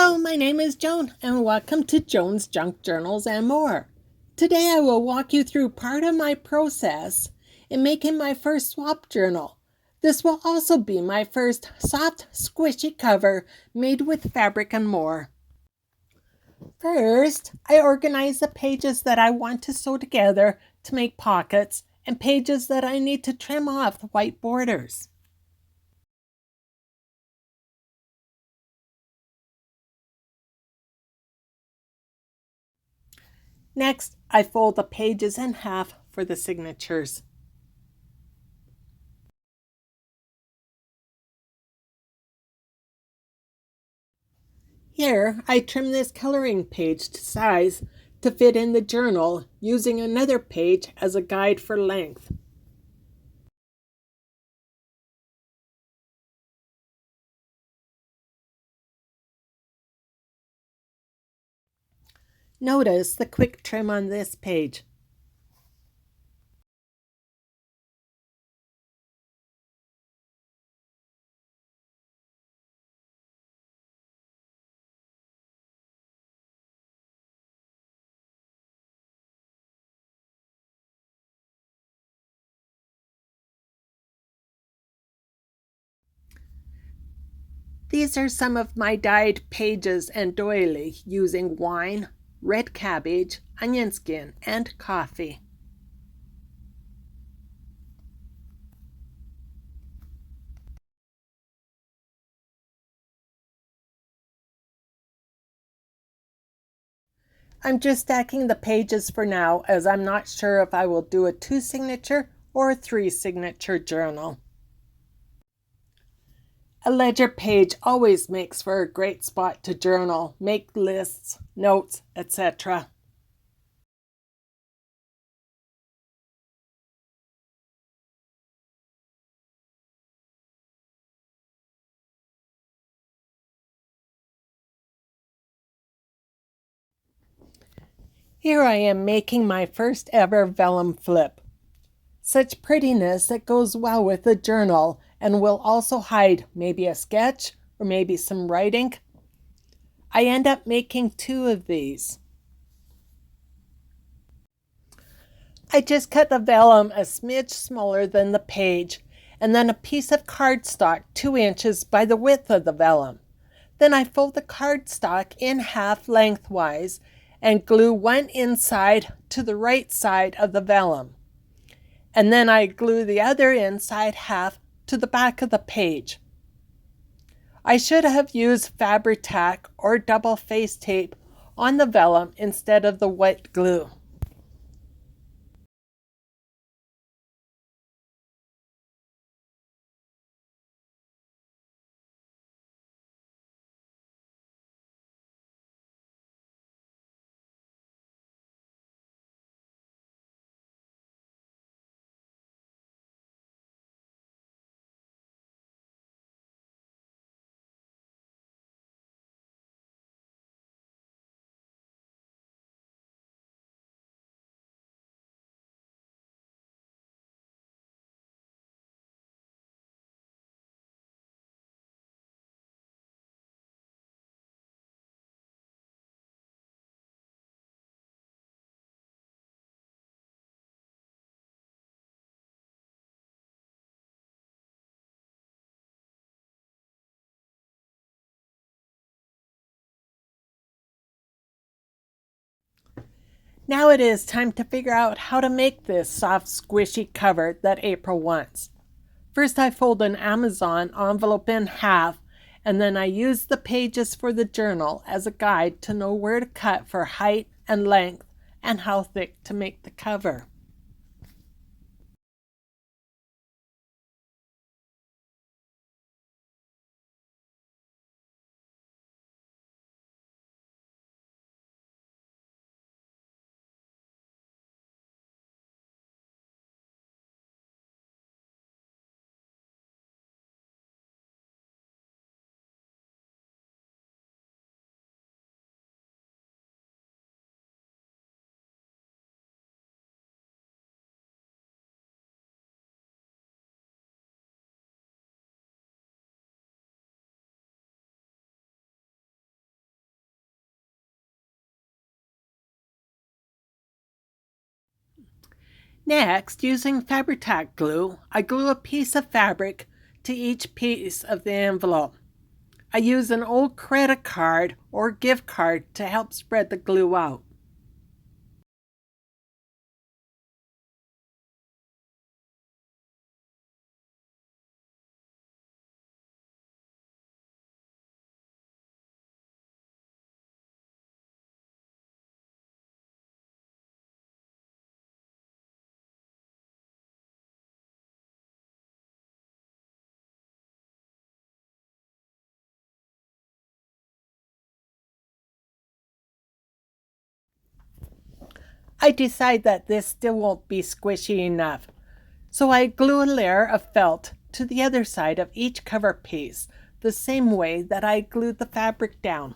Hello, my name is Joan, and welcome to Joan's Junk Journals and More. Today I will walk you through part of my process in making my first swap journal. This will also be my first soft, squishy cover made with fabric and more. First, I organize the pages that I want to sew together to make pockets and pages that I need to trim off the white borders. Next, I fold the pages in half for the signatures. Here, I trim this coloring page to size to fit in the journal, using another page as a guide for length. Notice the quick trim on this page. These are some of my dyed pages and doily using wine, red cabbage, onion skin, and coffee. I'm just stacking the pages for now, as I'm not sure if I will do a 2-signature or a 3-signature journal. A ledger page always makes for a great spot to journal, make lists, notes, etc. Here I am making my first ever vellum flip. Such prettiness that goes well with the journal and will also hide maybe a sketch or maybe some writing. I end up making 2 of these. I just cut the vellum a smidge smaller than the page, and then a piece of cardstock 2 inches by the width of the vellum. Then I fold the cardstock in half lengthwise and glue one inside to the right side of the vellum. And then I glue the other inside half to the back of the page. I should have used Fabri-Tac or double face tape on the vellum instead of the wet glue. Now it is time to figure out how to make this soft, squishy cover that April wants. First, I fold an Amazon envelope in half, and then I use the pages for the journal as a guide to know where to cut for height and length and how thick to make the cover. Next, using Fabri-Tac glue, I glue a piece of fabric to each piece of the envelope. I use an old credit card or gift card to help spread the glue out. I decide that this still won't be squishy enough, so I glue a layer of felt to the other side of each cover piece, the same way that I glued the fabric down.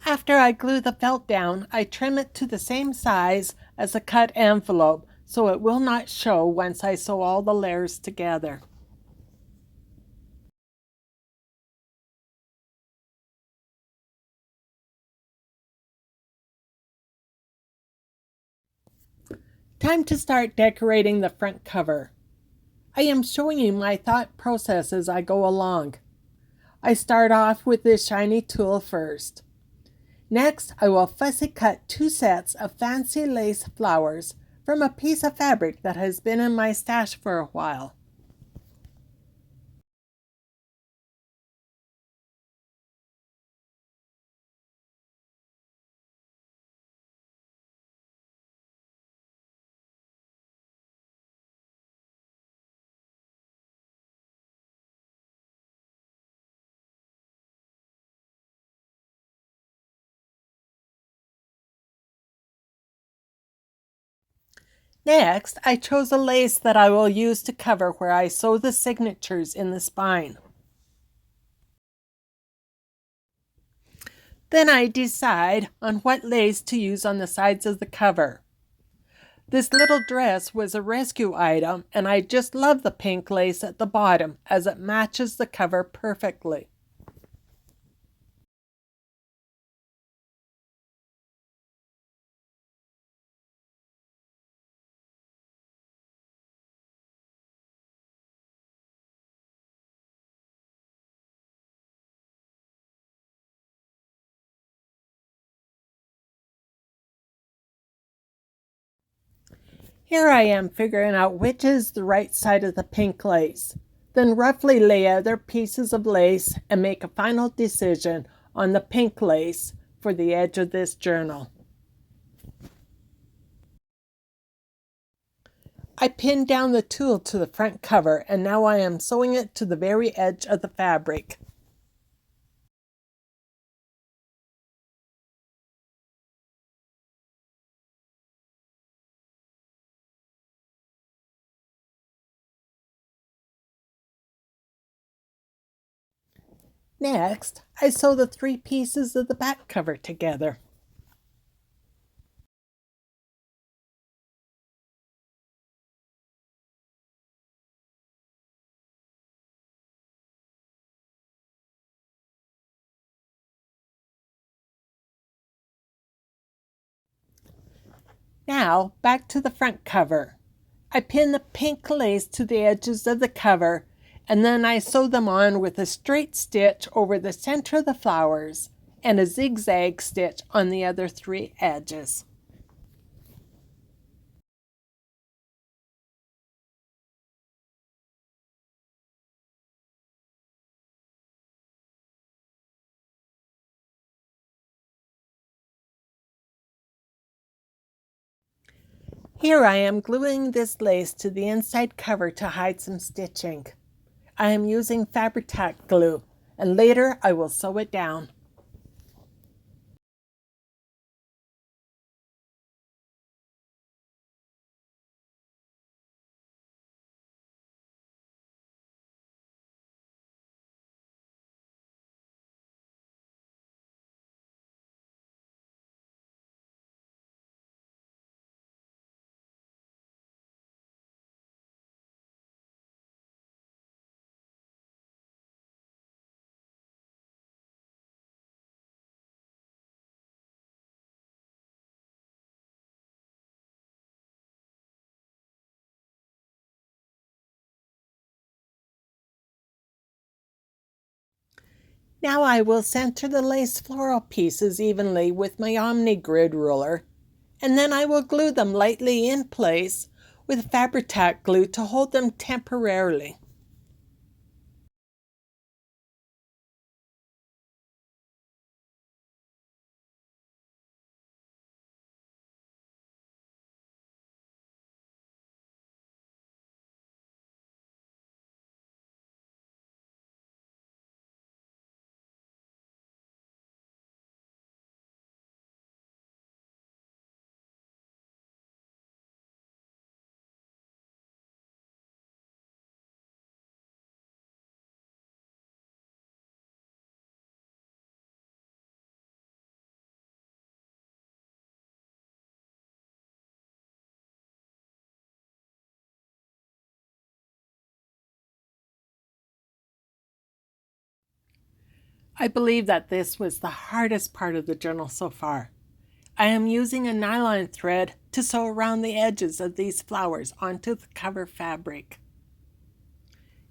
After I glue the felt down, I trim it to the same size as a cut envelope so it will not show once I sew all the layers together. Time to start decorating the front cover. I am showing you my thought process as I go along. I start off with this shiny tulle first. Next, I will fussy cut 2 sets of fancy lace flowers from a piece of fabric that has been in my stash for a while. Next, I chose a lace that I will use to cover where I sew the signatures in the spine. Then I decide on what lace to use on the sides of the cover. This little dress was a rescue item, and I just love the pink lace at the bottom as it matches the cover perfectly. Here I am figuring out which is the right side of the pink lace. Then roughly lay other pieces of lace and make a final decision on the pink lace for the edge of this journal. I pinned down the tulle to the front cover, and now I am sewing it to the very edge of the fabric. Next, I sew the 3 pieces of the back cover together. Now, back to the front cover. I pin the pink lace to the edges of the cover, and then I sew them on with a straight stitch over the center of the flowers and a zigzag stitch on the other 3 edges. Here I am gluing this lace to the inside cover to hide some stitching. I am using Fabri-Tac glue, and later I will sew it down. Now I will center the lace floral pieces evenly with my Omni Grid ruler, and then I will glue them lightly in place with Fabri-Tac glue to hold them temporarily. I believe that this was the hardest part of the journal so far. I am using a nylon thread to sew around the edges of these flowers onto the cover fabric.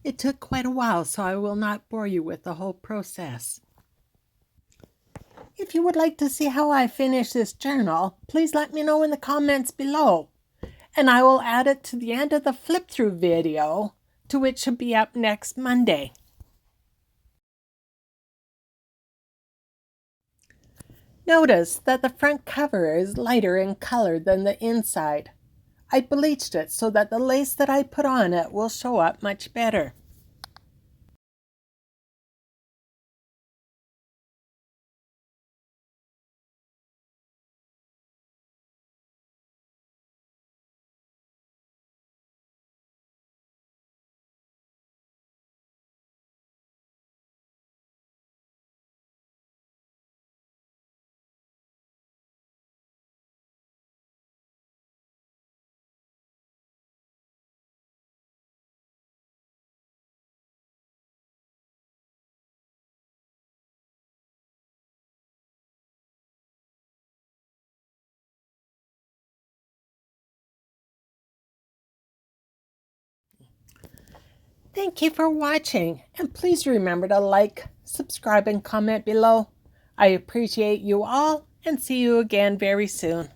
It took quite a while, so I will not bore you with the whole process. If you would like to see how I finish this journal, please let me know in the comments below, and I will add it to the end of the flip-through video, to which should be up next Monday. Notice that the front cover is lighter in color than the inside. I bleached it so that the lace that I put on it will show up much better. Thank you for watching, and please remember to like, subscribe, and comment below. I appreciate you all, and see you again very soon.